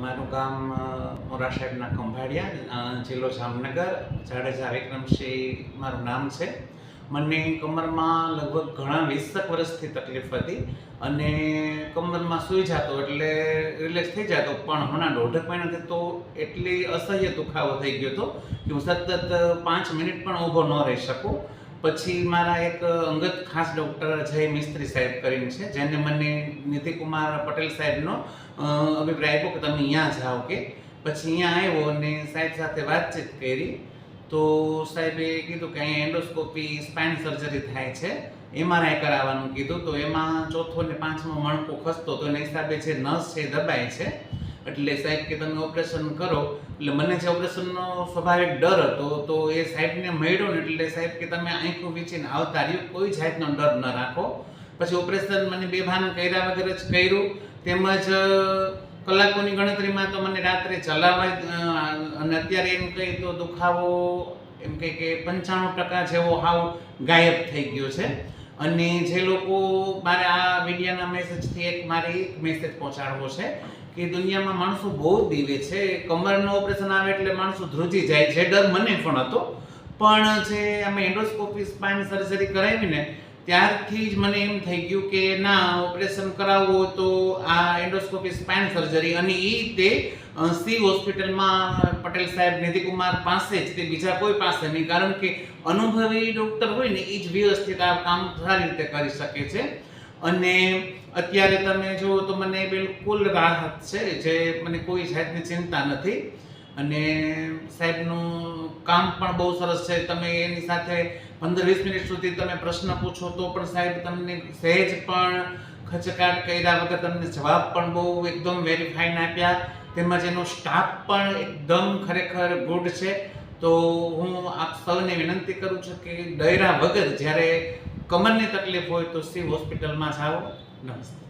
મારું ગામ મોરા સાહેબના ખંભાળિયા, જિલ્લો જામનગર, જાડેજા વિક્રમસિંહ મારું નામ છે. મને કમરમાં લગભગ ઘણા 20 વર્ષથી તકલીફ હતી અને કમરમાં સૂઈ જતો એટલે રિલેક્સ થઈ જતો, પણ હમણાં 1.5 મહિનાથી તો એટલી અસહ્ય દુખાવો થઈ ગયો હતો કે હું સતત 5 મિનિટ પણ ઊભો ન રહી શકું. પછી મારા એક અંગત ખાસ ડૉક્ટર જય મિસ્ત્રી સાહેબ કરીને છે, જેને મને નિધિકુમાર પટેલ સાહેબનો અભિપ્રાય આપ્યો કે તમે અહીંયા જાઓ કે. પછી અહીંયા આવ્યો અને સાહેબ સાથે વાતચીત કરી તો સાહેબે કીધું કે અહીંયા એન્ડોસ્કોપી સ્પાઇન સર્જરી થાય છે, એમઆરઆઈ કરાવવાનું કીધું. તો એમાં ચોથો ને પાંચમો મણકો ખસતો તો એના હિસાબે જે નસ છે એ દબાય છે, એટલે સાહેબ કે તમે ઓપરેશન કરો. એટલે મને જે ઓપરેશનનો સ્વાભાવિક ડર હતો તો એ સાહેબને મળ્યો ને એટલે સાહેબ કે તમે આંખો વીંચીને આવતા રહ્યું, કોઈ જાતનો ડર ન રાખો. પછી ઓપરેશન મને બેભાન કર્યા વગર જ કર્યું, તેમજ કલાકોની ગણતરીમાં તો મને રાત્રે ચલાવવા અને અત્યારે એમ કહી તો દુખાવો એમ કહે કે 95% જેવો હાવ ગાયબ થઈ ગયો છે. અને જે લોકો મારે આ વિડીયોના મેસેજથી મારે એક મેસેજ પહોંચાડવો છે કે દુનિયામાં માણસો બહુ દીવે છે. કમરનું ઓપરેશન આવે એટલે માણસો ધ્રુજી જાય, જે ડર મને પણ હતો. પણ જે અમે એન્ડોસ્કોપી સ્પાઇન સર્જરી કરાવી ને ત્યારથી જ મને એમ થઈ ગયું કે ના, ઓપરેશન કરાવવું તો આ એન્ડોસ્કોપી સ્પાઇન સર્જરી, અને એ તે સી હોસ્પિટલમાં પટેલ સાહેબ નિધિકુમાર પાસે જ, તે બીજા કોઈ પાસે નહીં. કારણ કે અનુભવી ડૉક્ટર હોય ને એ જ વ્યવસ્થિત આ કામ સારી રીતે કરી શકે છે. અને અત્યારે તમે જુઓ તો મને બિલકુલ રાહત છે, જે મને કોઈ જાતની ચિંતા નથી. અને સાહેબનું કામ પણ બહુ સરસ છે. તમે એની સાથે 15-20 મિનિટ સુધી તમે પ્રશ્ન પૂછો તો પણ સાહેબ તમને સહેજ પણ ખચકાટ કર્યા વગર તમને જવાબ પણ બહુ એકદમ વેરીફાઈને આપ્યા. તેમજ એનો સ્ટાફ પણ એકદમ ખરેખર ગુડ છે. તો હું આપ સૌને વિનંતી કરું છું કે ડર્યા વગર જ્યારે કમરની તકલીફ હોય તો સી હોસ્પિટલમાં જાઓ. નમસ્તે.